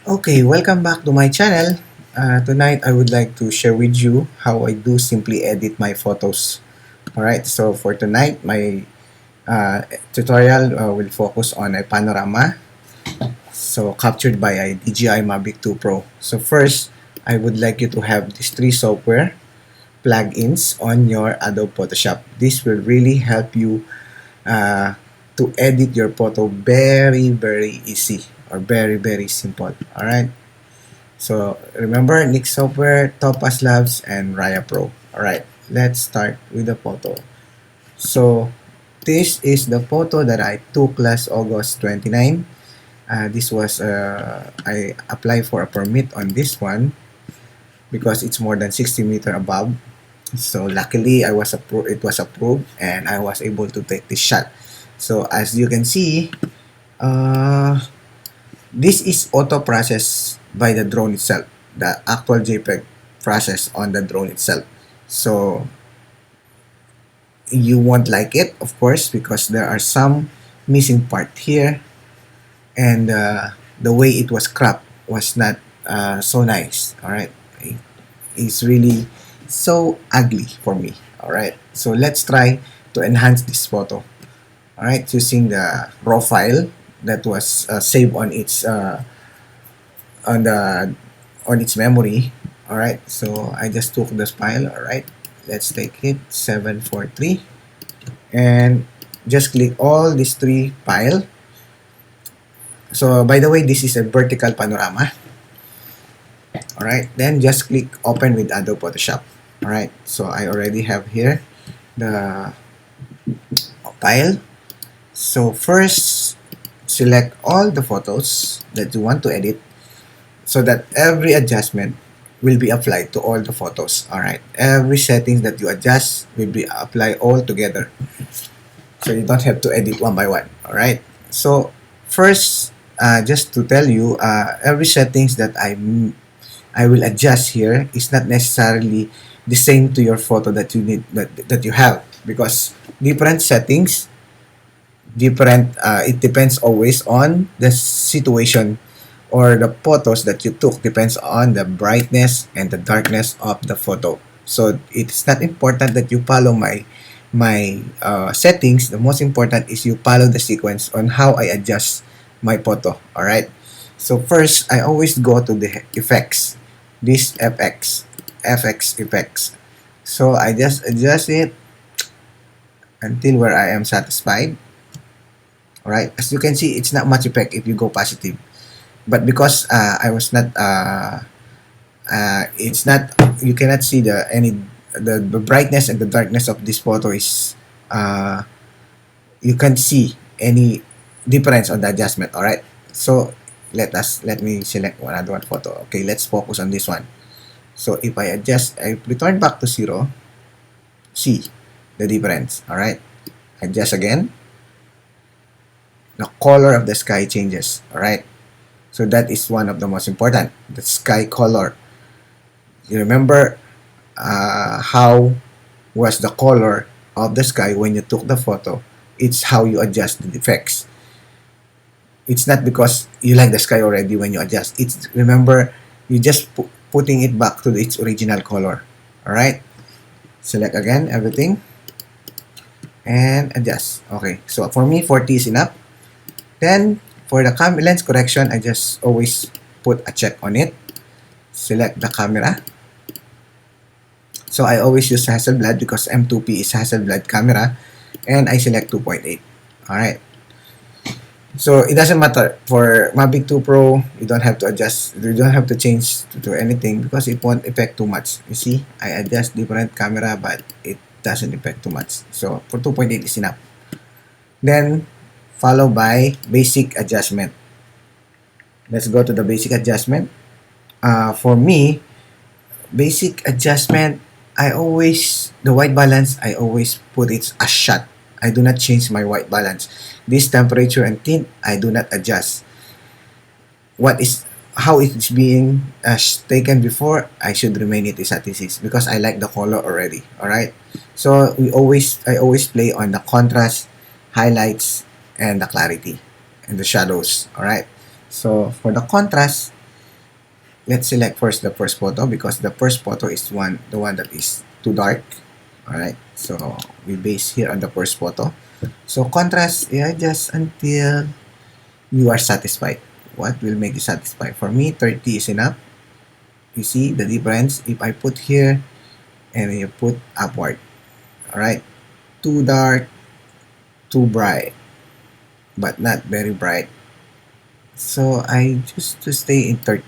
Okay, welcome back to my channel. Tonight I would like to share with you how I do simply edit my photos. Alright, so for tonight my tutorial will focus on a panorama, so captured by a DJI Mavic 2 Pro. So first, I would like you to have these three software plugins on your Adobe Photoshop. This will really help you uh, to edit your photo very easy or very simple. Alright. So remember Nix Software, Topaz Labs, and Raya Pro. Alright, let's start with the photo. So this is the photo that I took last August 29. This was, I applied for a permit on this one because it's more than 60 meters above. So luckily it was approved and I was able to take this shot. So as you can see, this is auto processed by the drone itself, the actual JPEG process on the drone itself. So you won't like it, of course, because there are some missing part here, and the way it was cropped was not so nice. All right, it's really so ugly for me. All right, so let's try to enhance this photo. All right, using the raw file that was saved on its on its memory. All right, so I just took this file. All right, let's take it 743 and just click all these three file. So by the way, this is a vertical panorama. All right, then just click open with Adobe Photoshop. All right, so I already have here the file. So first, select all the photos that you want to edit so that every adjustment will be applied to all the photos. All right, every settings that you adjust will be applied all together, so you don't have to edit one by one. All right, so first, just to tell you, every settings that I will adjust here is not necessarily the same to your photo that you need that you have, because different settings, different it depends always on the situation or the photos that you took, depends on the brightness and the darkness of the photo. So it's not important that you follow my settings. The most important is you follow the sequence on how I adjust my photo. All right, so first I always go to the effects, this FX effects. So I just adjust it until where I am satisfied. All right, as you can see, it's not much effect if you go positive, but because I was not it's not, you cannot see the brightness and the darkness of this photo is you can't see any difference on the adjustment. All right, so let me select another one photo. Okay, let's focus on this one. So if I adjust, I return back to 0, see the difference. All right, adjust again, the color of the sky changes. All right, so that is one of the most important, the sky color. You remember how was the color of the sky when you took the photo. It's how you adjust the effects. It's not because you like the sky already when you adjust. It's, remember, you just putting it back to its original color. All right, select again everything and adjust. Okay, so for me 40 is enough. Then for the lens correction, I just always put a check on it. Select the camera. So I always use Hasselblad because M2P is Hasselblad camera, and I select 2.8. Alright. So it doesn't matter. For Mavic 2 Pro, you don't have to adjust, you don't have to change to anything because it won't affect too much. You see, I adjust different camera, but it doesn't affect too much. So for 2.8 is enough. Then followed by basic adjustment. Let's go to the basic adjustment. For me, basic adjustment, the white balance, I always put it as shot. I do not change my white balance. This temperature and tint, I do not adjust. How it is being taken before, I should remain it as it is because I like the color already. All right. So I always play on the contrast, highlights, and the clarity and the shadows. All right. So for the contrast, let's select first the first photo because the first photo is the one that is too dark. All right, so we base here on the first photo. So contrast, yeah, just until you are satisfied. What will make you satisfied? For me, 30 is enough. You see the difference if I put here and you put upward. All right, too dark, too bright, but not very bright. So I just to stay in 30.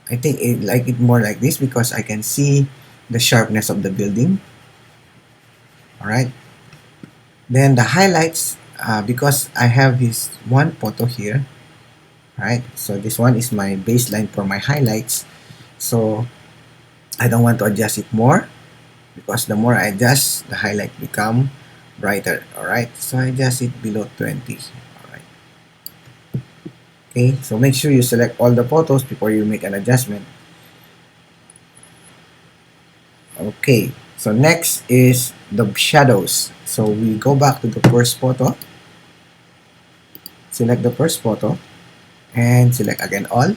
I think I like it more like this because I can see the sharpness of the building. All right. Then the highlights, because I have this one photo here. Right. So this one is my baseline for my highlights. So I don't want to adjust it more because the more I adjust, the highlight become brighter. All right. So I adjust it below 20. All right. Okay. So make sure you select all the photos before you make an adjustment. Okay, so next is the shadows. So we go back to the first photo, select the first photo, and select again all.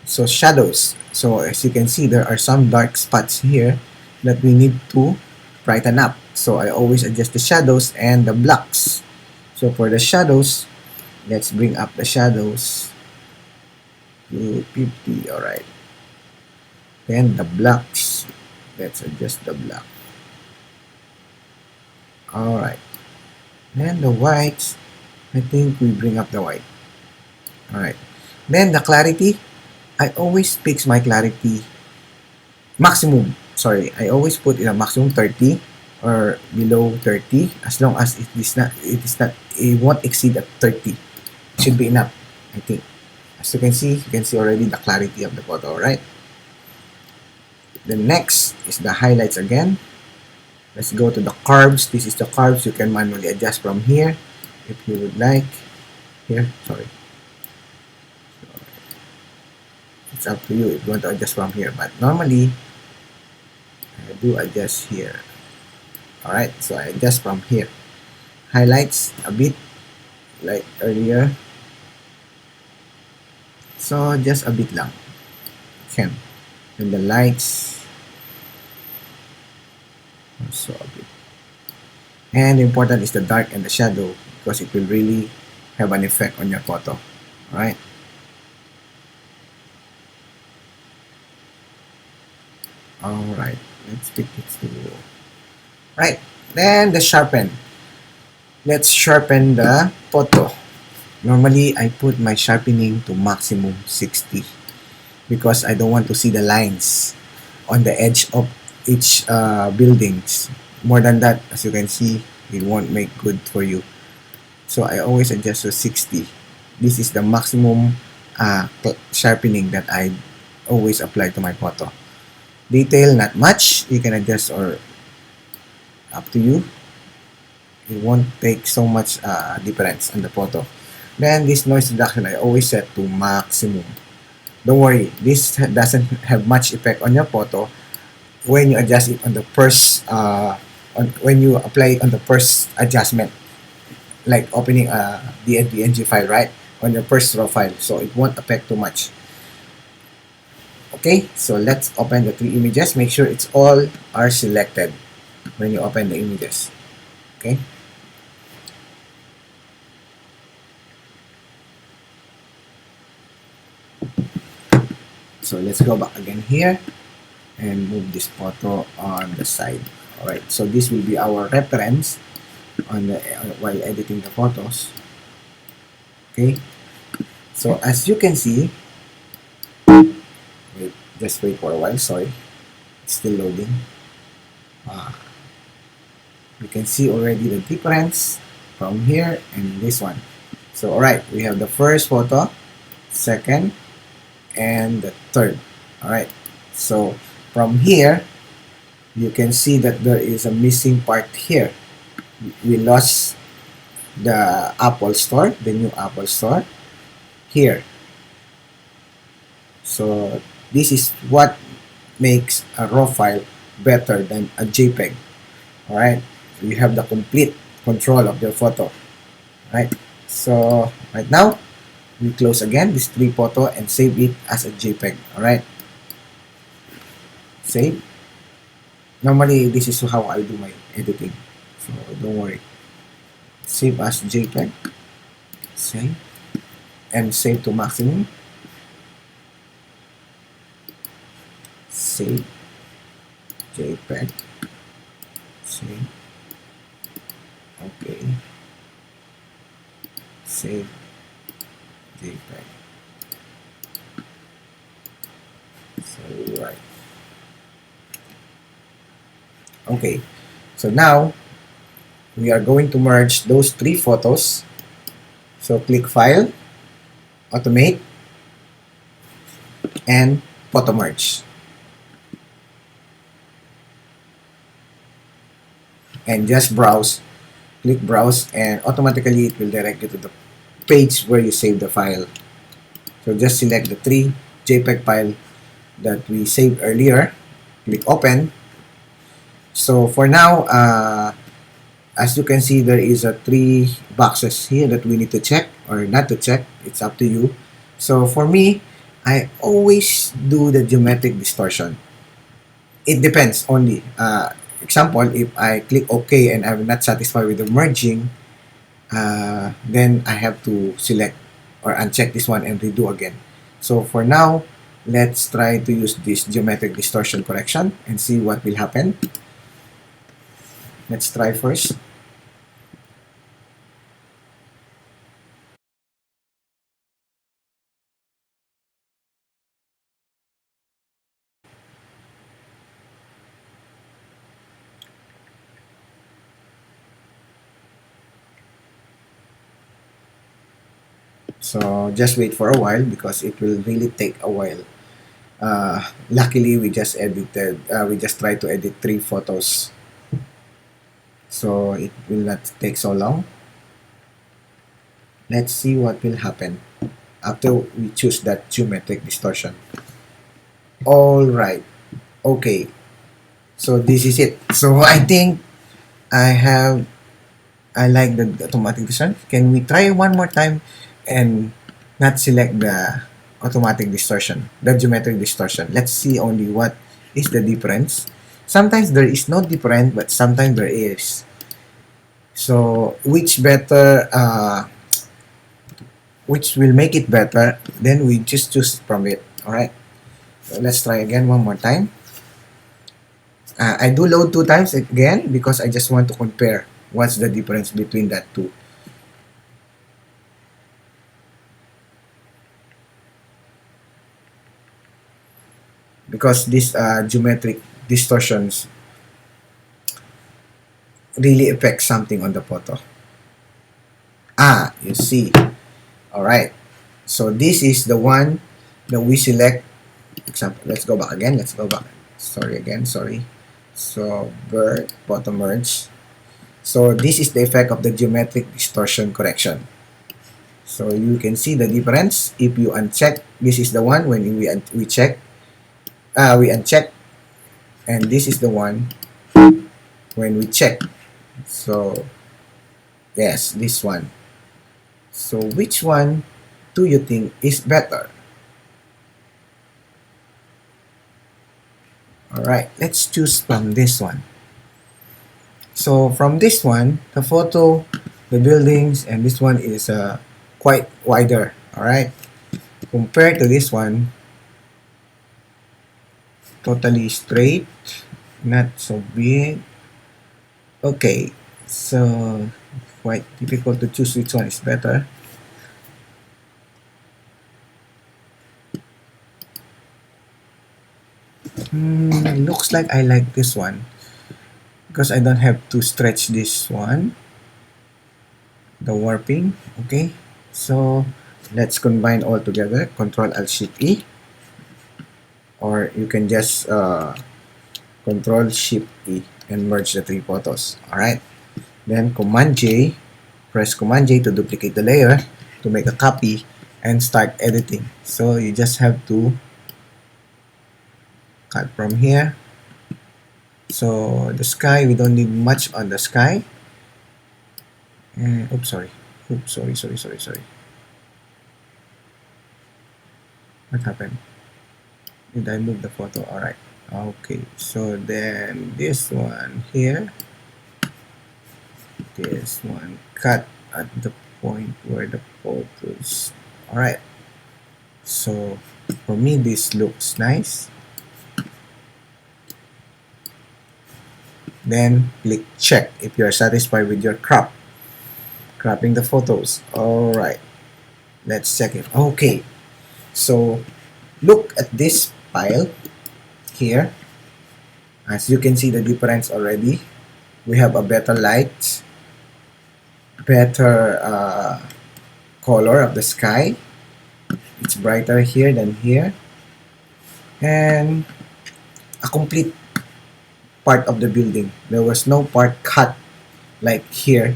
So shadows. So as you can see, there are some dark spots here that we need to brighten up. So I always adjust the shadows and the blacks. So for the shadows, let's bring up the shadows to 50, all right. Then the blacks, let's adjust the black. All right. Then the whites, I think we bring up the white. All right. Then the clarity, I always fix my clarity maximum. Sorry, I always put in a maximum 30 or below 30 as long as it won't exceed at 30. It should be enough, I think. As you can see already the clarity of the photo, right? The next is the highlights again. Let's go to the curves. This is the curves. You can manually adjust from here if you would like. Here, sorry. It's up to you if you want to adjust from here. But normally, I do adjust here. Alright, so I adjust from here. Highlights a bit like earlier. So just a bit lang. Can. And the lights. Also a bit. And important is the dark and the shadow because it will really have an effect on your photo. Alright. Alright. Let's pick this tool. Right. Then the sharpen. Let's sharpen the photo. Normally, I put my sharpening to maximum 60 because I don't want to see the lines on the edge of each buildings. More than that, as you can see, it won't make good for you. So I always adjust to 60. This is the maximum sharpening that I always apply to my photo. Detail, not much. You can adjust or up to you. It won't take so much difference on the photo. Then this noise reduction, I always set to maximum. Don't worry, this doesn't have much effect on your photo when you adjust it on the first, when you apply it on the first adjustment, like opening the PNG file, right? On your first raw file, so it won't affect too much. Okay, so let's open the 3 images. Make sure it's all are selected when you open the images. Okay. So let's go back again here and move this photo on the side. All right. So this will be our reference on the while editing the photos. Okay. So as you can see, just wait for a while. Sorry, it's still loading. You can see already the difference from here and this one. So all right, we have the first photo, second, and the third. All right, so from here you can see that there is a missing part here. We lost the Apple Store, the new Apple Store here. So this is what makes a raw file better than a JPEG. All right, you have the complete control of your photo. Right, so right now we close again this tree photo and save it as a JPEG. Alright, save. Normally, this is how I do my editing, so don't worry. Save as JPEG, save, and save to maximum. Save, JPEG, save, okay, save, JPEG. So, right. Okay, so now we are going to merge those three photos. So click File, Automate, and Photo Merge. And just browse. Click Browse, and automatically it will direct you to the page where you save the file. So just select the three JPEG file that we saved earlier. Click Open. So for now, as you can see, there is a three boxes here that we need to check or not to check. It's up to you. So for me, I always do the geometric distortion. It depends only. Example, if I click OK and I'm not satisfied with the merging, then I have to select or uncheck this one and redo again. So for now, let's try to use this geometric distortion correction and see what will happen. Let's try first. So just wait for a while because it will really take a while. Luckily, we just tried to edit three photos. So it will not take so long. Let's see what will happen after we choose that geometric distortion. All right. Okay. So this is it. So I think I like the automatic distortion. Can we try one more time and not select the automatic distortion, the geometric distortion? Let's see only what is the difference. Sometimes there is no difference, but sometimes there is. So which will make it better, then we just choose from it. All right. So let's try again one more time. I do load 2 times again because I just want to compare what's the difference between that two. Because these geometric distortions really affect something on the photo. You see. All right. So this is the one that we select. Example, let's go back again. Let's go back. Sorry again. Sorry. So photo merge. So this is the effect of the geometric distortion correction. So you can see the difference. If you uncheck, this is the one when we check. We uncheck, and this is the one when we check. So yes, this one. So which one do you think is better? Alright, let's choose from this one. So from this one, the photo, the buildings, and this one is quite wider. Alright, compared to this one, totally straight, not so big. Okay, so quite difficult to choose which one is better. Looks like I like this one because I don't have to stretch this one, the warping. Okay, so let's combine all together. Control Alt Shift E, or you can just Control Shift E and merge the three photos. Alright, then Command J, press Command J to duplicate the layer to make a copy and start editing. So you just have to cut from here. So the sky, we don't need much on the sky. Oops, sorry. Oops, sorry. What happened? Did I move the photo? Alright. Okay, so then this one here, this one cut at the point where the photos. Alright, so for me this looks nice. Then click check if you are satisfied with your cropping the photos. Alright, let's check it. Okay, so look at this file here. As you can see the difference already. We have a better light, better color of the sky. It's brighter here than here, and a complete part of the building. There was no part cut like here.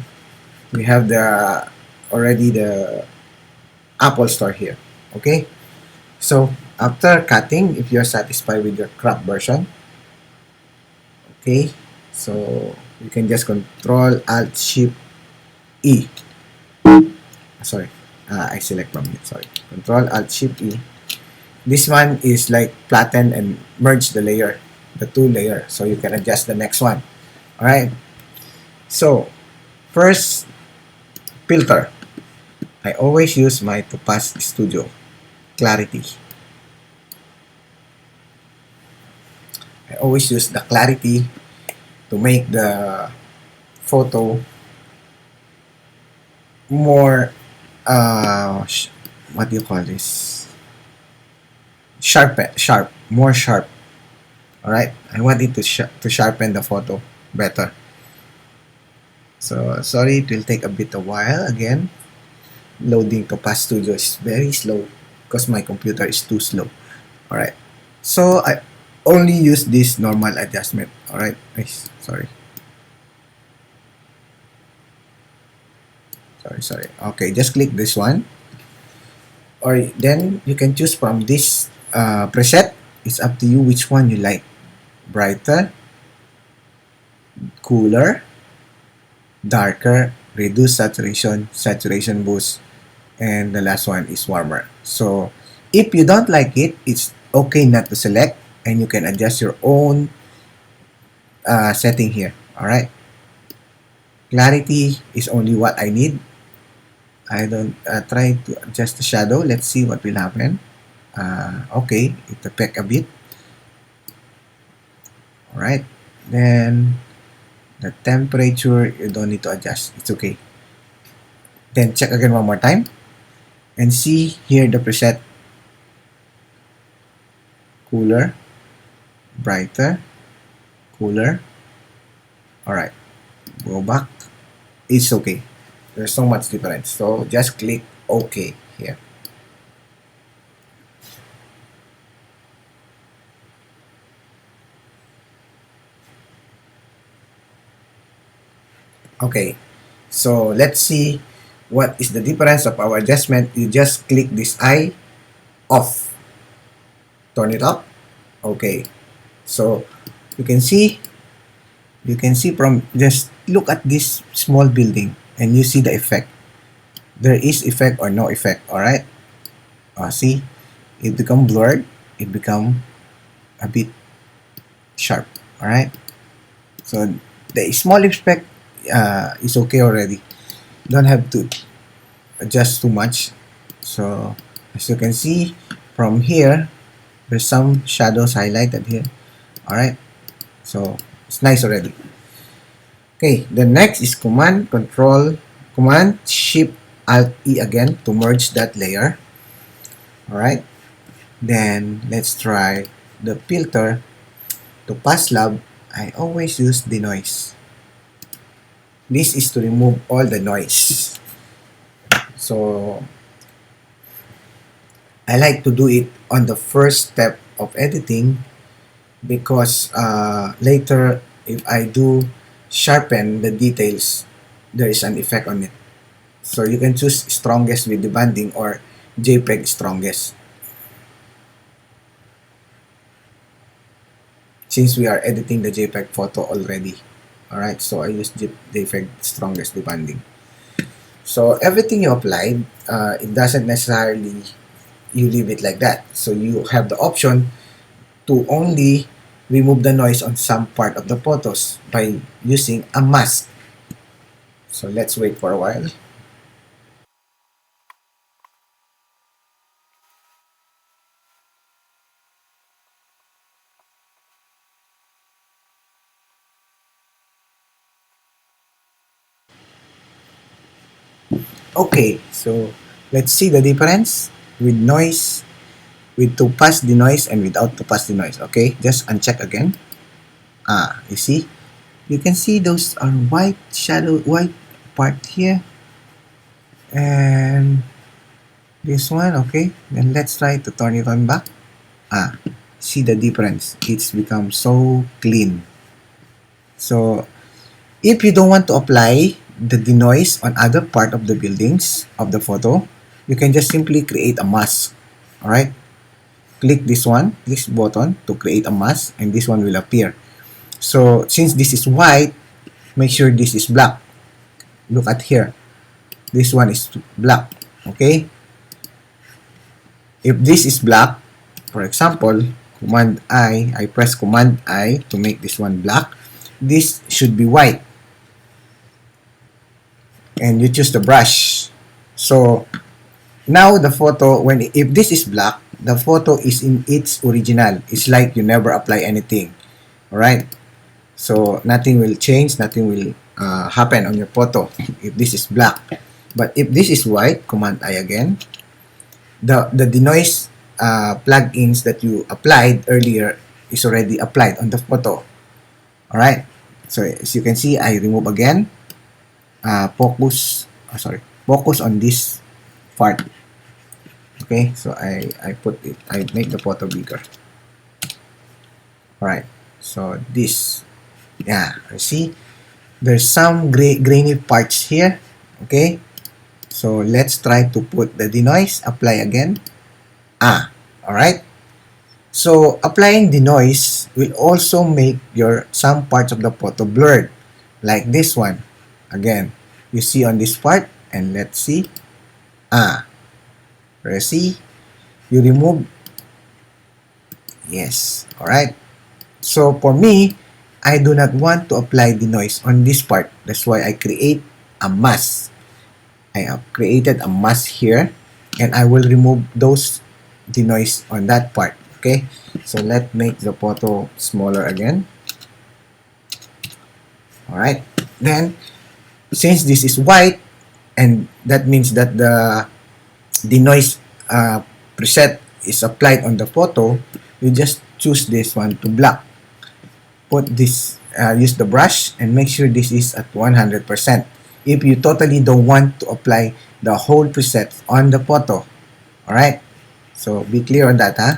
We have the already the Apple Store here. Okay, so after cutting, if you're satisfied with your crop version, okay, so you can just Control Alt Shift E. Sorry, I select from it. Sorry, Control Alt Shift E. This one is like flatten and merge the layer, the two layer, so you can adjust the next one. All right. So first, filter. I always use my Topaz Studio Clarity. I always use the clarity to make the photo more what do you call this, more sharp. All right, I want it to sharpen the photo better. So sorry, it will take a bit a while. Again, loading Topaz Studio is very slow because my computer is too slow. All right, so I only use this normal adjustment. All right, sorry. Okay, just click this one, or then you can choose from this preset. It's up to you which one you like. Brighter, cooler, darker, reduce saturation, saturation boost, and the last one is warmer. So if you don't like it, it's okay not to select, and you can adjust your own setting here. All right, clarity is only what I need. I don't try to adjust the shadow. Let's see what will happen. Okay, it affect a bit. All right, then the temperature you don't need to adjust. It's okay. Then check again one more time and see here the preset. Cooler, brighter, cooler. All right, go back. It's okay. There's so much difference. So just click OK here. Okay, so let's see what is the difference of our adjustment. You just click this eye off, turn it up. Okay, so you can see from just look at this small building and you see the effect. There is effect or no effect. All right, see, it become blurred, it become a bit sharp. All right, so the small effect is okay already. Don't have to adjust too much. So as you can see from here, there's some shadows highlighted here. All right, so it's nice already. Okay, the next is Command Shift Alt E again to merge that layer. All right, then let's try the filter. To pass lab, I always use the noise. This is to remove all the noise. So I like to do it on the first step of editing because later if I do sharpen the details, there is an effect on it. So you can choose strongest with the banding or JPEG strongest. Since we are editing the JPEG photo already. Alright, so I use JPEG strongest depending. So everything you applied, it doesn't necessarily you leave it like that. So you have the option to only remove the noise on some part of the photos by using a mask. So let's wait for a while. Okay, so let's see the difference with noise, with to pass the noise and without to pass the noise. Okay, just uncheck again. You see, you can see those are white shadow, white part here, and this one. Okay, then let's try to turn it on back. See the difference. It's become so clean. So if you don't want to apply the denoise on other part of the buildings of the photo, you can just simply create a mask. All right, click this button to create a mask, and this one will appear. So since this is white, make sure this is black. Look at here. This one is black. Okay. If this is black, for example, I press Command I to make this one black. This should be white. And you choose the brush. So now the photo, if this is black, the photo is in its original. It's like you never apply anything. Alright? So nothing will change, nothing will happen on your photo if this is black. But if this is white, Command I again, the denoise plugins that you applied earlier is already applied on the photo. Alright? So as you can see, I remove again. Focus on this part. Okay, so I make the photo bigger. Alright, so this, yeah, I see there's some grainy parts here. Okay, so let's try to put the denoise, apply again. Alright, so applying denoise will also make some parts of the photo blurred, like this one. Again, you see on this part, and let's see. See, you remove. Yes, alright. So for me, I do not want to apply the noise on this part. That's why I create a mask. I have created a mask here, and I will remove the noise on that part. Okay, so let's make the photo smaller again. Alright, then since this is white, and that means that the noise preset is applied on the photo, you just choose this one to black. Put this, use the brush and make sure this is at 100%. If you totally don't want to apply the whole preset on the photo. Alright, so be clear on that, huh?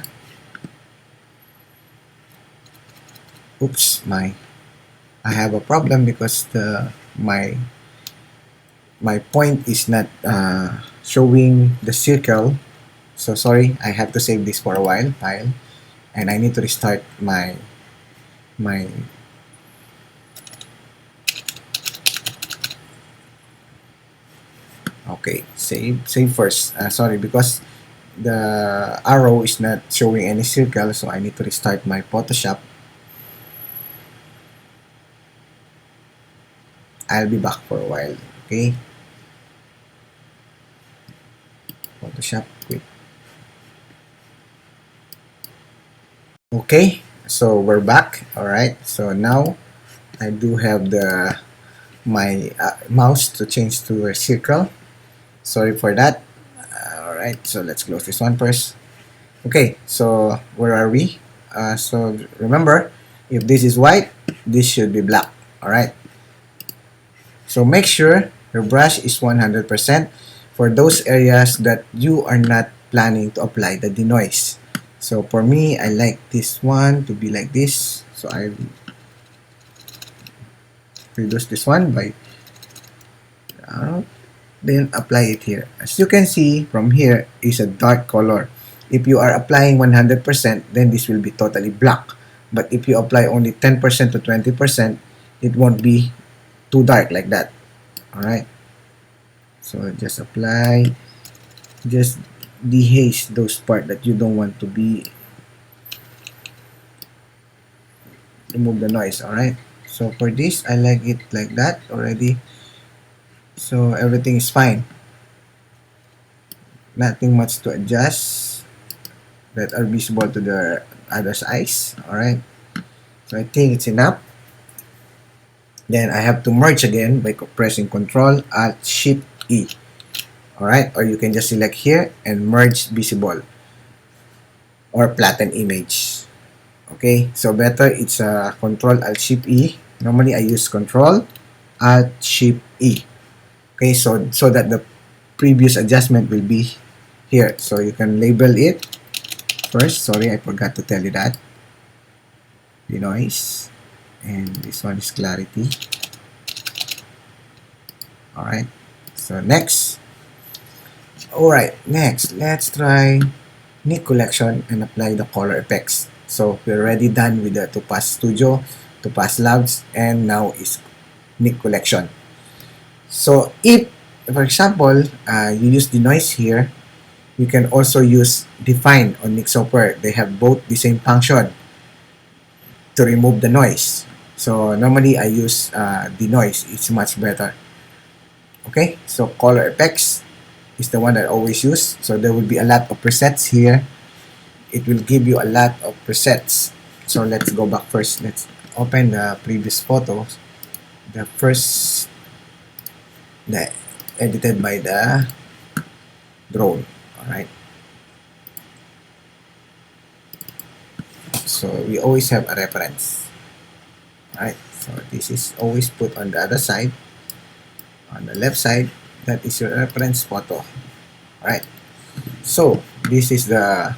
Oops, I have a problem because my point is not showing the circle. So sorry, I have to save this for a while, file, and I need to restart my okay, save first. Sorry, because the arrow is not showing any circle, so I need to restart my Photoshop. I'll be back for a while. Okay, Photoshop quit. Okay, so we're back. All right, so now I do have my mouse to change to a circle. Sorry for that. All right, so let's close this one first. Okay, so where are we? So remember, if this is white, this should be black. All right. So make sure your brush is 100% for those areas that you are not planning to apply the denoise. So for me, I like this one to be like this. So I reduce this one by then apply it here. As you can see from here is a dark color. If you are applying 100%, then this will be totally black. But if you apply only 10% to 20%, it won't be too dark like that. Alright, so just apply, just dehaze those part that you don't want to be, remove the noise. All right, so for this I like it like that already, so everything is fine, nothing much to adjust that are visible to the other's eyes. All right, so I think it's enough. Then I have to merge again by pressing Control Alt Shift E. Alright, or you can just select here and merge visible or flatten image. Okay, so better it's Control Alt Shift E. Normally I use Control Alt Shift E. Okay, so that the previous adjustment will be here. So you can label it first. Sorry, I forgot to tell you that. The noise, and this one is clarity. Alright, so next. Alright, next, let's try Nick Collection and apply the color effects. So we're already done with the Topaz Studio, Topaz Labs, and now is Nick Collection. So if, for example, you use the noise here, you can also use Define on Nick software. They have both the same function to remove the noise. So normally I use the noise. It's much better. Okay, so color effects is the one that I always use. So there will be a lot of presets here. It will give you a lot of presets. So let's go back first. Let's open the previous photos. The first, the edited by the drone. Alright. So we always have a reference. Alright, so this is always put on the other side. On the left side, that is your reference photo. Alright, so this is the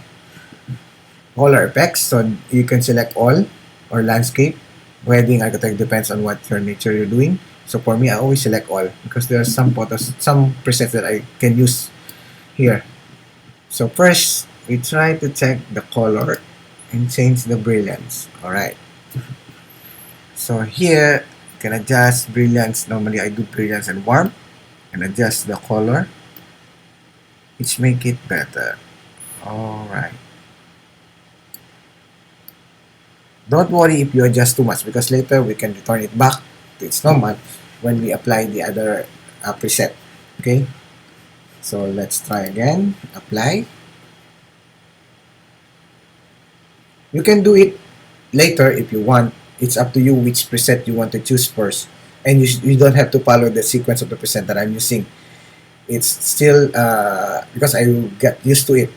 color effects. So you can select all or landscape, wedding, architect, depends on what your nature you're doing. So for me, I always select all because there are some photos, some presets that I can use here. So first, we try to check the color and change the brilliance. Alright, so here you can adjust brilliance. Normally I do brilliance and warmth and adjust the color, which make it better. Alright, don't worry if you adjust too much because later we can return it back to its normal when we apply the other preset. Okay, so let's try again. Apply. You can do it later if you want. It's up to you which preset you want to choose first, and you don't have to follow the sequence of the preset that I'm using. It's still because I will get used to it.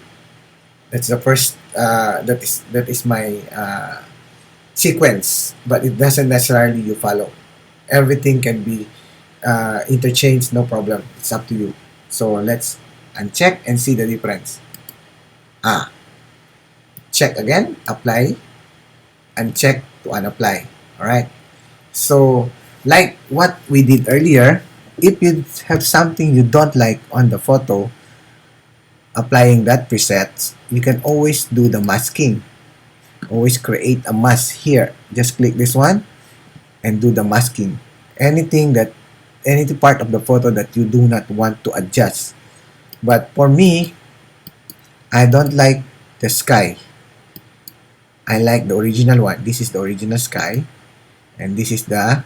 That's the first that is my sequence, but it doesn't necessarily you follow. Everything can be interchanged, no problem. It's up to you. So let's uncheck and see the difference. Check again, apply, uncheck to unapply. Alright, so like what we did earlier, if you have something you don't like on the photo, applying that preset, you can always do the masking. Always create a mask here. Just click this one and do the masking. Any part of the photo that you do not want to adjust. But for me, I don't like the sky. I like the original one. This is the original sky, and this is the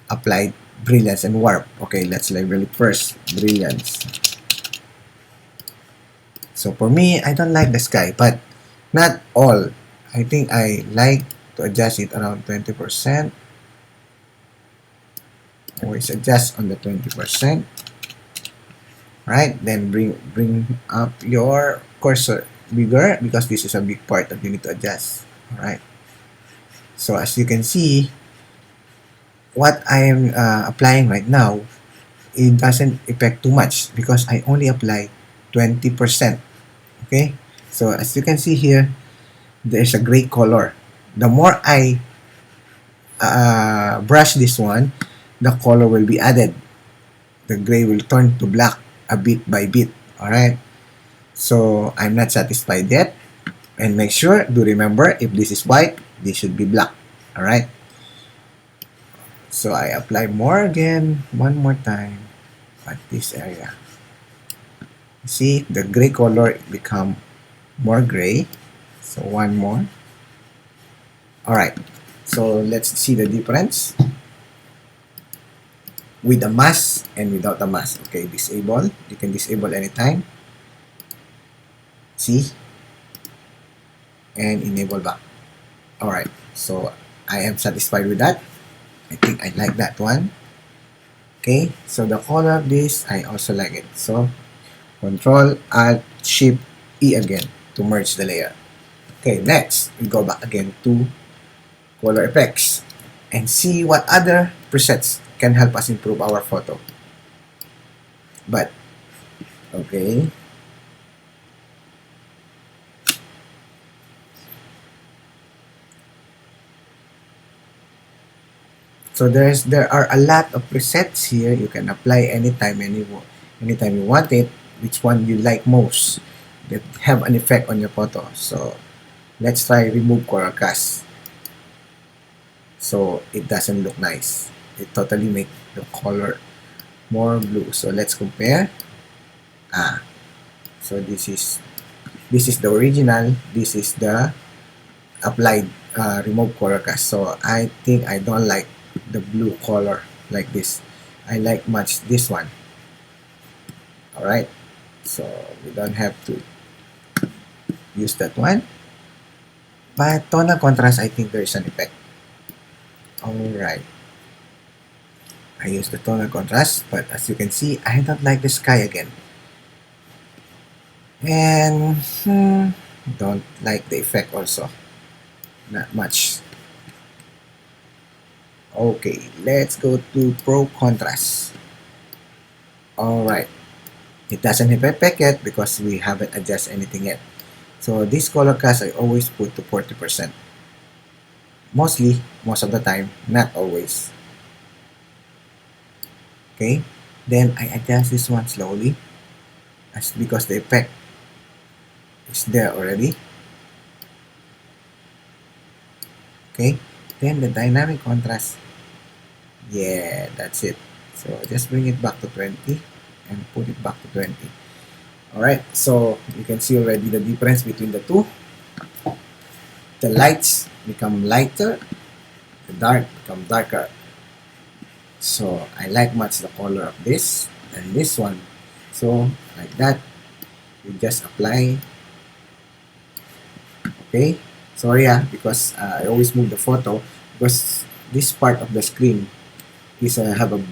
applied brilliance and warp. Okay, let's label it first. Brilliance. So for me, I don't like the sky, but not all. I think I like to adjust it around 20%. Always adjust on the 20%. Right, then bring up your cursor bigger because this is a big part that you need to adjust. Alright, so as you can see, what I am applying right now, it doesn't affect too much because I only apply 20%. Okay, so as you can see here, there's a gray color. The more I brush this one, the color will be added. The gray will turn to black a bit by bit. Alright, so I'm not satisfied yet, and make sure to remember, if this is white, this should be black. Alright, so I apply more again, one more time at this area. See, the gray color become more gray. So one more. All right. So let's see the difference with a mask and without a mask. Okay, disable. You can disable anytime. See, and enable back. All right. So I am satisfied with that. I think I like that one. Okay. So the color of this, I also like it. So Control Alt Shift E again to merge the layer. Okay. Next, we go back again to color effects and see what other presets can help us improve our photo. But okay, so there are a lot of presets here. You can apply anytime you want it. Which one you like most that have an effect on your photo. So let's try remove color cast. So it doesn't look nice. It totally make the color more blue. So let's compare. Ah, so this is the original. This is the applied remove color cast. So I think I don't like the blue color like this. I like much this one. All right. So we don't have to use that one. But tonal contrast, I think there is an effect. All right. I use the tonal contrast, but as you can see, I don't like the sky again. And don't like the effect also. Not much. Okay, let's go to Pro Contrast. Alright, it doesn't have effect yet because we haven't adjusted anything yet. So this color cast I always put to 40%. Mostly, most of the time, not always. Okay, then I adjust this one slowly as because the effect is there already. Okay, then the dynamic contrast. Yeah, that's it. So just bring it back to 20 and put it back to 20. Alright, so you can see already the difference between the two. The lights become lighter, the dark become darker. So I like much the color of this and this one. So like that, you just apply. Okay, sorry because I always move the photo because this part of the screen is have a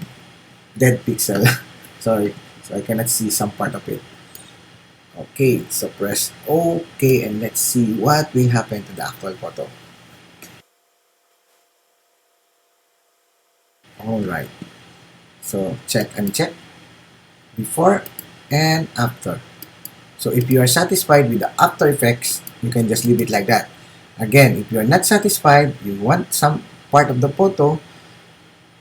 dead pixel. Sorry, so I cannot see some part of it. Okay, so press OK and let's see what will happen to the actual photo. Alright, so check and check before and after. So if you are satisfied with the after effects, you can just leave it like that. Again, if you are not satisfied, you want some part of the photo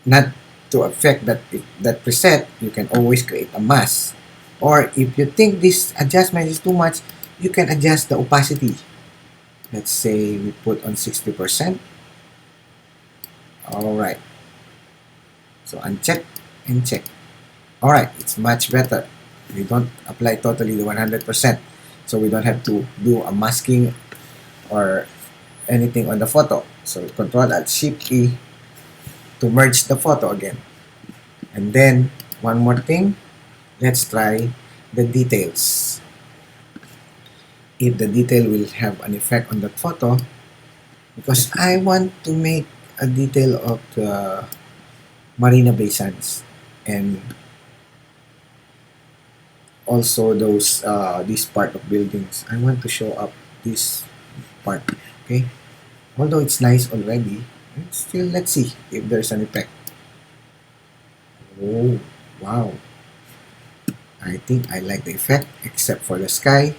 not to affect that preset, you can always create a mask. Or if you think this adjustment is too much, you can adjust the opacity. Let's say we put on 60%. Alright. So uncheck and check. Alright, it's much better. We don't apply totally the 100%. So we don't have to do a masking or anything on the photo. So Control Alt Shift E to merge the photo again. And then one more thing, let's try the details. If the detail will have an effect on the photo, because I want to make a detail of the Marina Bay Sands and also those this part of buildings. I want to show up this part. Okay, although it's nice already, still let's see if there's an effect. Oh wow, I think I like the effect except for the sky.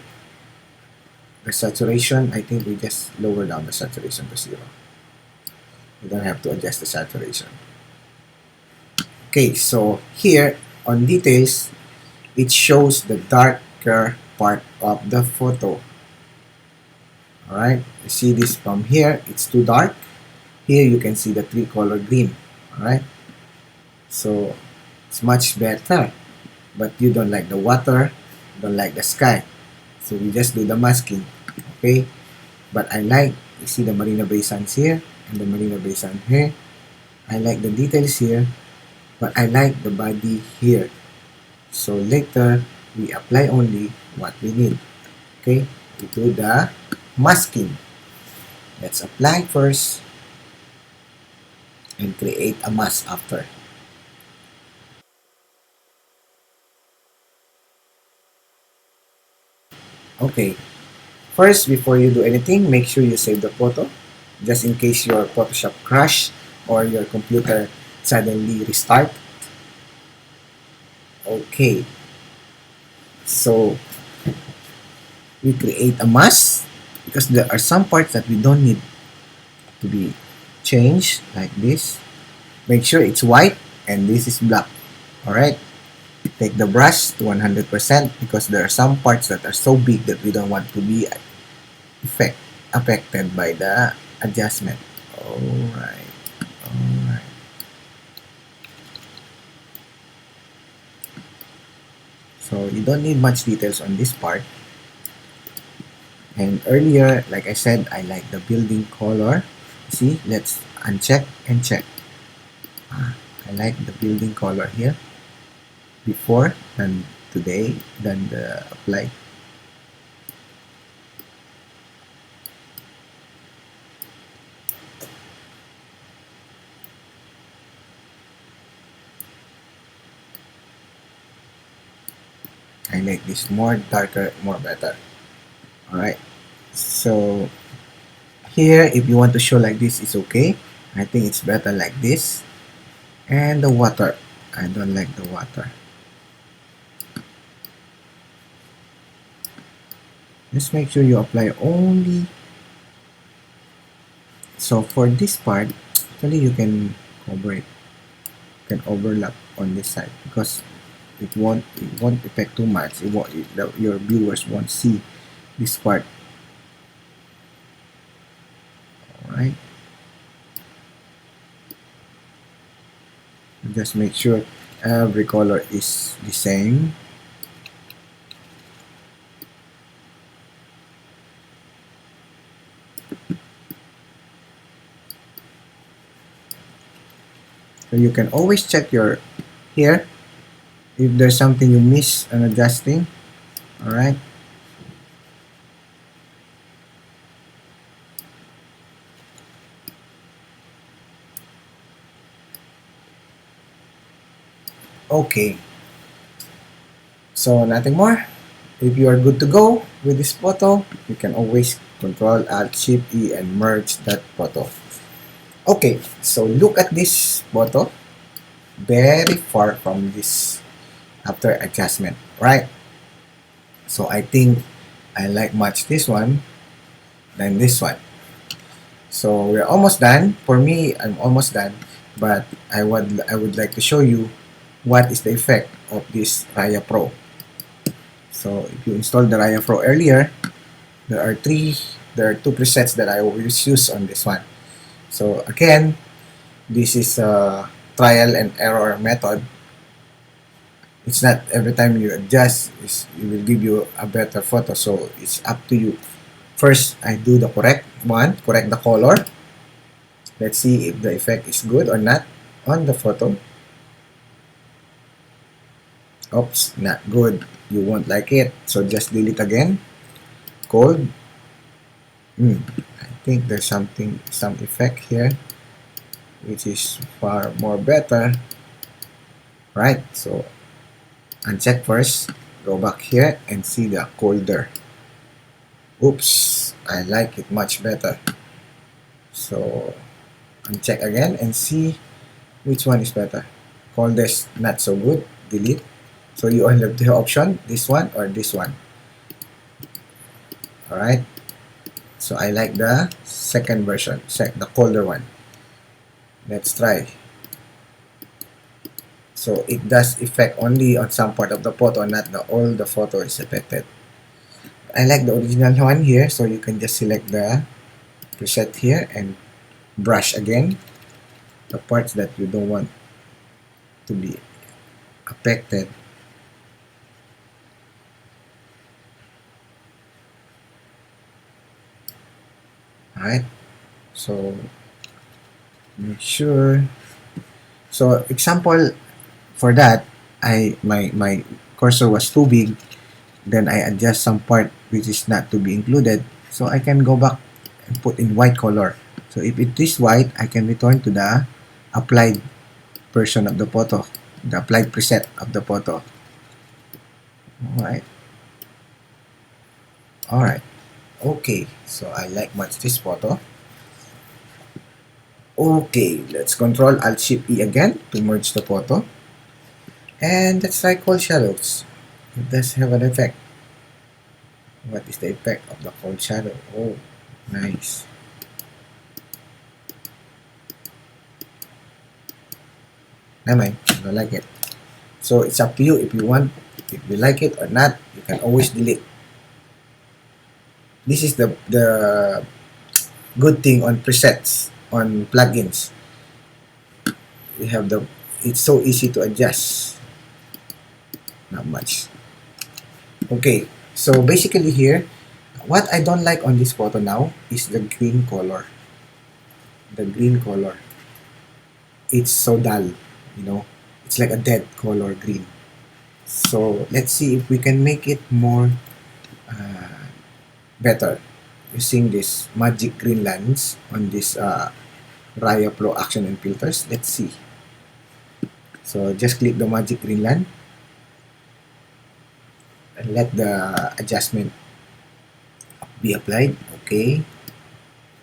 The saturation, I think we just lower down the saturation to 0. We don't have to adjust the saturation. Okay, so here on details, it shows the darker part of the photo. Alright, you see this from here, it's too dark. Here you can see the 3-color green. Alright, so it's much better. But you don't like the water, don't like the sky. So we just do the masking. Okay, but I like, you see the Marina Bay Sands here and the Marina Bay Sands here. I like the details here, but I like the body here. So later, we apply only what we need. Okay, we do the masking. Let's apply first and create a mask after. Okay, first, before you do anything, make sure you save the photo, just in case your Photoshop crash or your computer suddenly restart. Okay, so we create a mask because there are some parts that we don't need to be changed, like this. Make sure it's white and this is black. Alright, take the brush to 100% because there are some parts that are so big that we don't want to be affected by the adjustment. Alright, alright. So you don't need much details on this part. And earlier, like I said, I like the building color. See, let's uncheck and check. I like the building color here before than today than the apply. I like this more darker, more better. Alright, so here if you want to show like this, it's okay. I think it's better like this. And the water, I don't like the water. Just make sure you apply only. So for this part, actually you can cover it, you can overlap on this side because it won't affect too much. Your viewers won't see this part. Alright, just make sure every color is the same. So you can always check your here if there's something you miss and adjusting. Alright, okay, so nothing more. If you are good to go with this photo, you can always Control Alt Shift E and merge that photo. Okay, so look at this photo, very far from this after adjustment, right? So I think I like much this one than this one. So we're almost done. For me, I'm almost done, but I would like to show you what is the effect of this Raya Pro. So if you installed the Raya Pro earlier, there are two presets that I always use on this one. So again, this is a trial and error method. It's not every time you adjust, it will give you a better photo. So it's up to you. First, I do the correct the color. Let's see if the effect is good or not on the photo. Oops, not good. You won't like it. So just delete again. Cold. I think there's some effect here, which is far more better. Right, so uncheck first, go back here and see the colder. Oops, I like it much better. So uncheck again and see which one is better. Coldest, not so good, delete. So you only have the option, this one or this one. Alright, so I like the second version, the colder one. Let's try. So it does effect only on some part of the photo, not all the photo is affected. I like the original one here, so you can just select the preset here and brush again the parts that you don't want to be affected. Alright, so make sure. So example for that, my cursor was too big, then I adjust some part which is not to be included, so I can go back and put in white color. So if it is white, I can return to the applied version of the photo, the applied preset of the photo. Alright. Alright. Okay, so I like much this photo. Okay, let's Control Alt Shift E again to merge the photo. And let's try cold shadows. It does have an effect. What is the effect of the cold shadow? Oh, nice. Never mind, I don't like it. So it's up to you if you want, if you like it or not, you can always delete. This is the good thing on presets, on plugins. We have the, it's so easy to adjust. Not much. Okay, so basically here, what I don't like on this photo now is the green color. The green color. It's so dull, you know. It's like a dead color green. So let's see if we can make it more better using this magic green lines on this Raya Pro Action and Filters. Let's see. So just click the magic green line and let the adjustment be applied. Okay.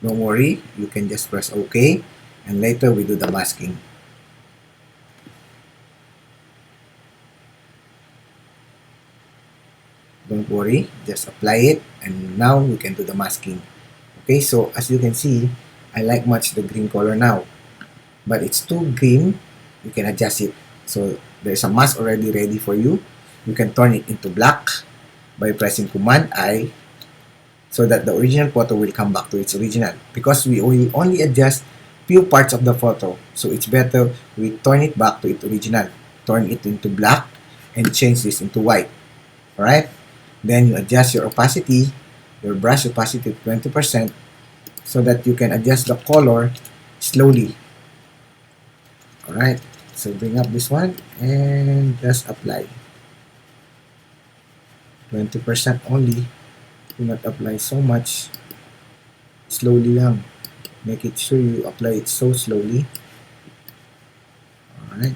Don't worry, you can just press OK, and later we do the masking. Don't worry, just apply it, and now we can do the masking. Okay, so as you can see, I like much the green color now, but it's too green. You can adjust it. So there's a mask already ready for you. You can turn it into black by pressing Command I, so that the original photo will come back to its original, because we will only adjust few parts of the photo, so it's better we turn it back to its original, turn it into black and change this into white. Alright, then you adjust your opacity, your brush opacity to 20%, so that you can adjust the color slowly. Alright, so bring up this one and just apply 20% only. Do not apply so much. Slowly lang. Make it sure you apply it so slowly. Alright.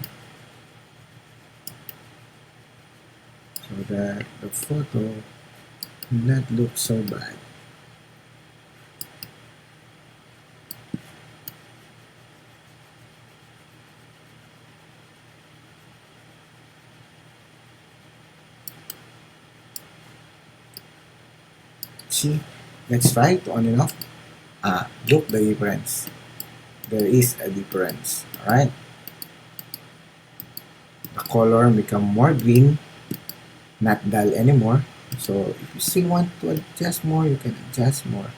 So that the photo will not look so bad. See, let's try to on and off. Look the difference. There is a difference. Alright. The color become more green, not dull anymore. So if you still want to adjust more, you can adjust more.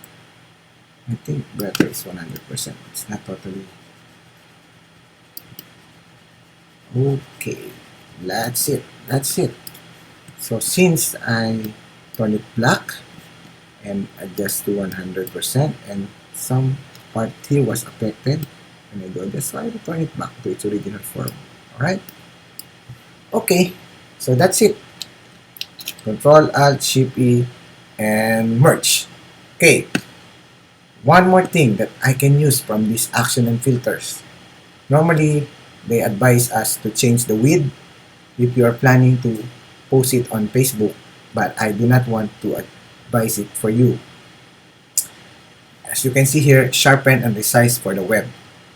I think better is 100%. It's not totally. Okay, that's it. That's it. So since I turn it black and adjust to 100%, and some part here was affected, and I do this, so I return it back to its original form. Alright? Okay, so that's it. Control Alt Shift E and merge. Okay, one more thing that I can use from this action and filters. Normally, they advise us to change the width if you are planning to post it on Facebook, but I do not want to advise it for you. As you can see here, sharpen and resize for the web.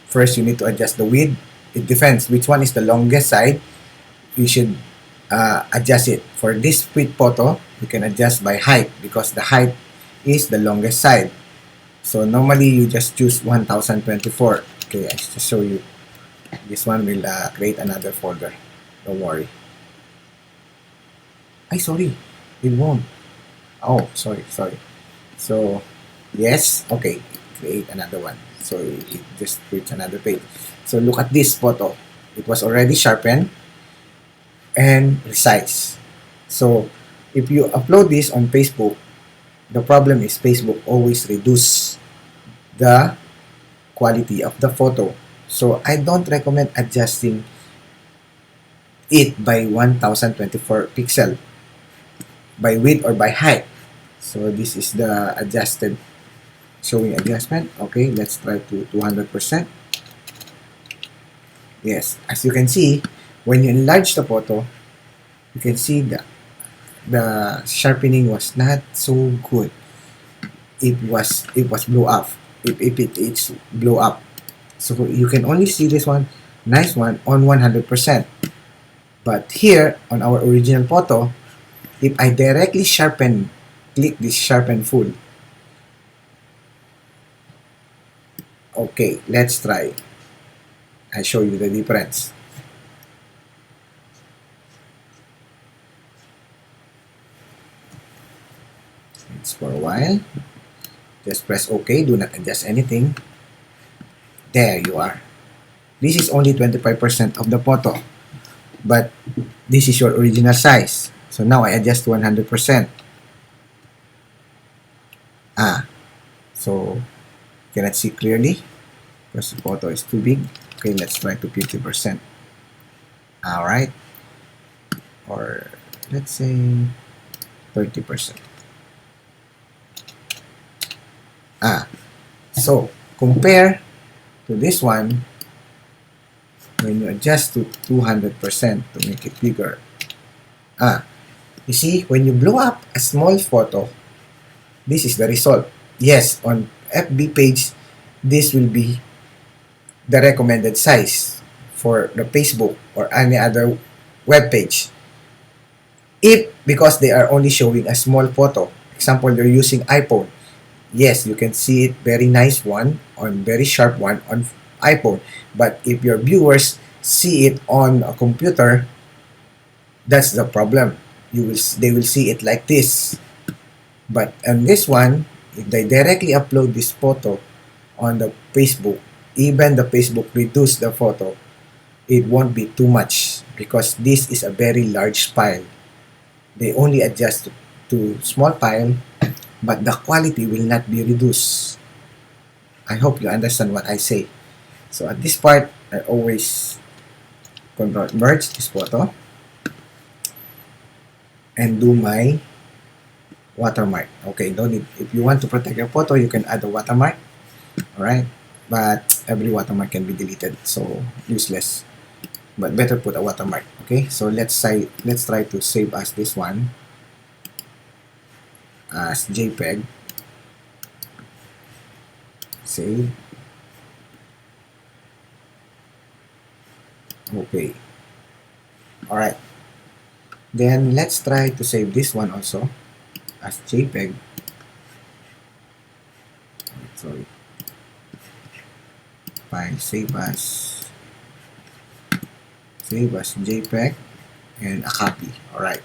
First, you need to adjust the width. It depends which one is the longest side. You should adjust it. For this split photo, you can adjust by height because the height is the longest side. So normally you just choose 1024. Okay, I just show you. This one will create another folder. Don't worry. Sorry, it won't. Oh, sorry. So yes, okay, create another one. So it just creates another page. So look at this photo. It was already sharpened and resize. So if you upload this on Facebook, the problem is Facebook always reduce the quality of the photo. So I don't recommend adjusting it by 1024 pixel by width or by height. So this is the adjusted showing adjustment. Okay, let's try to 200%. Yes, as you can see, when you enlarge the photo, you can see the sharpening was not so good. It was blow up. It's blow up. So you can only see this one, nice one, on 100%. But here on our original photo, if I directly sharpen, click this sharpen full. Okay, let's try. I show you the difference. It's for a while. Just press OK. Do not adjust anything. There you are. This is only 25% of the photo. But this is your original size. So now I adjust to 100%. So cannot see clearly because the photo is too big. Okay, let's try to 50%. Alright. Or let's say 30%. So compare to this one, when you adjust to 200% to make it bigger. You see, when you blow up a small photo, this is the result. Yes, on FB page, this will be the recommended size for the Facebook or any other web page. If, because they are only showing a small photo, example, you're using iPhone, yes, you can see it very nice one on very sharp one on iPhone. But if your viewers see it on a computer, that's the problem. They will see it like this. But on this one, if they directly upload this photo on the Facebook, even the Facebook reduce the photo, it won't be too much because this is a very large file. They only adjust to small file, but the quality will not be reduced. I hope you understand what I say. So at this part, I always merge this photo and do my watermark. Okay, no need. If you want to protect your photo, you can add a watermark. Alright, but every watermark can be deleted, so useless. But better put a watermark. Okay, so let's try to save as this one as JPEG. Save. Okay. Alright. Then let's try to save this one also as JPEG. Sorry. File save as JPEG and a copy. Alright.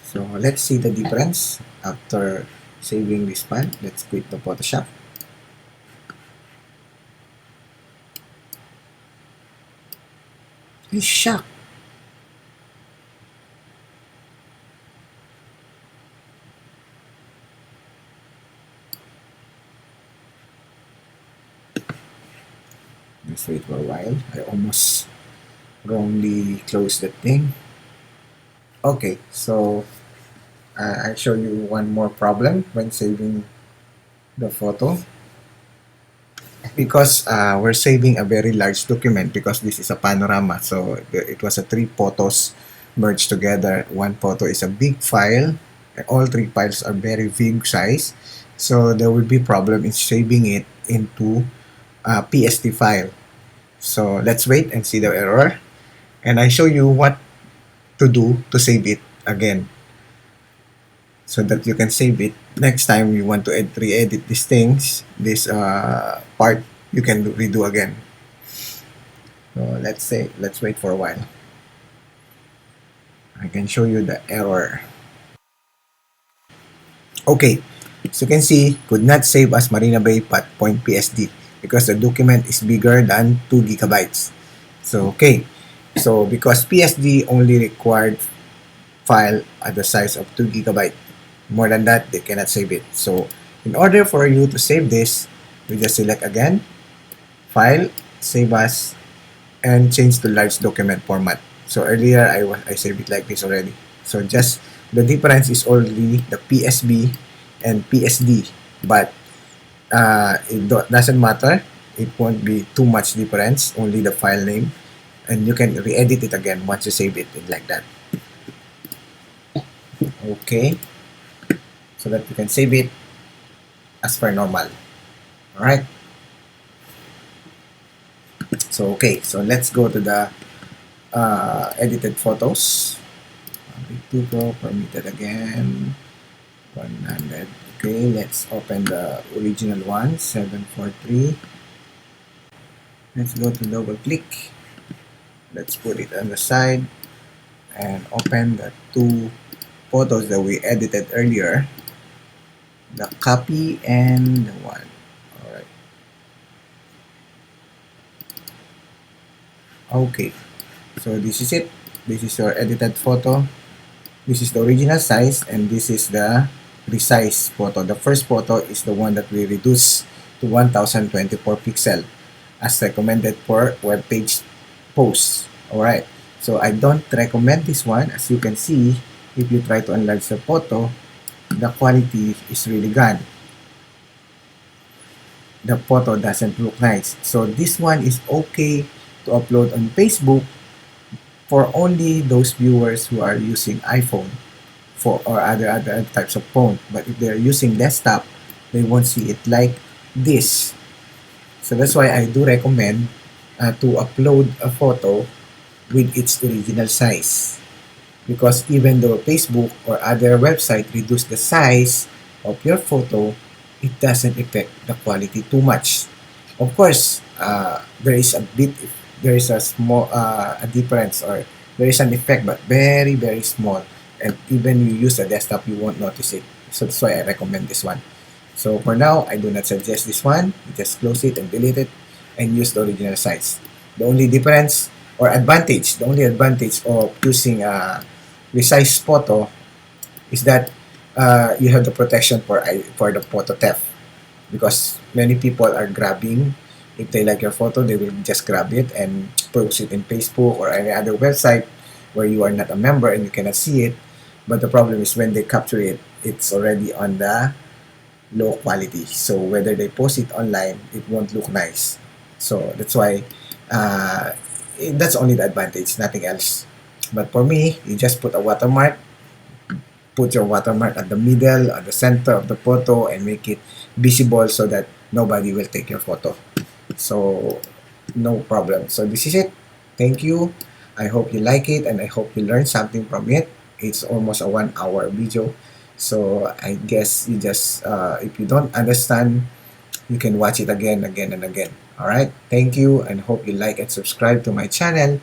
So let's see the difference after saving this file. Let's quit the Photoshop. It's shocked. Let's wait for a while. I almost wrongly closed that thing. Okay, so I'll show you one more problem when saving the photo. Because we're saving a very large document because this is a panorama. So it was a 3 photos merged together. One photo is a big file. All 3 files are very big size. So there will be problem in saving it into a PSD file. So let's wait and see the error. And I show you what to do to save it again, so that you can save it next time you want to re-edit these things, this part, you can redo again. So let's wait for a while. I can show you the error. Okay, so you can see, could not save as Marina Bay .PSD because the document is bigger than 2 gigabytes. So okay, so because PSD only required file at the size of 2 gigabytes, more than that they cannot save it. So In order for you to save this, we just select again, File, Save As, and change to large document format. So earlier I saved it like this already. So just the difference is only the PSB and PSD, but doesn't matter. It won't be too much difference, only the file name, and you can re-edit it again once you save it like that. Okay, so that you can save it as per normal. All right. So okay, so let's go to the edited photos. People permitted again. 100. Okay, let's open the original one, 743. Let's go to double click. Let's put it on the side and open the two photos that we edited earlier. The copy and the one. Alright. Okay. So this is it. This is your edited photo. This is the original size and this is the resized photo. The first photo is the one that we reduced to 1024 pixel as recommended for web page posts. Alright. So I don't recommend this one. As you can see, if you try to enlarge the photo, the quality is really gone. The photo doesn't look nice. So this one is okay to upload on Facebook for only those viewers who are using iPhone for or other types of phone. But if they're using desktop, they won't see it like this. So that's why I do recommend to upload a photo with its original size. Because even though Facebook or other website reduce the size of your photo, it doesn't affect the quality too much. Of course, there is a small a difference, or there is an effect, but very small. And even you use a desktop, you won't notice it. So that's why I recommend this one. So for now, I do not suggest this one. You just close it and delete it and use the original size. The only difference or advantage, the only advantage of using a resized photo is that you have the protection for the photo theft, because many people are grabbing. If they like your photo, they will just grab it and post it in Facebook or any other website where you are not a member and you cannot see it. But the problem is when they capture it, it's already on the low quality. So whether they post it online, it won't look nice. So that's why that's only the advantage, nothing else. But for me, you just put a watermark, put your watermark at the middle, at the center of the photo, and make it visible so that nobody will take your photo. So no problem. So this is it. Thank you. I hope you like it and I hope you learned something from it. It's almost a 1 hour video. So I guess you just, if you don't understand, you can watch it again and again. All right. Thank you and hope you like and subscribe to my channel.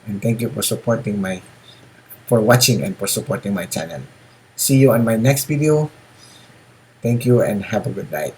And thank you for watching and for supporting my channel. See you on my next video. Thank you and have a good night.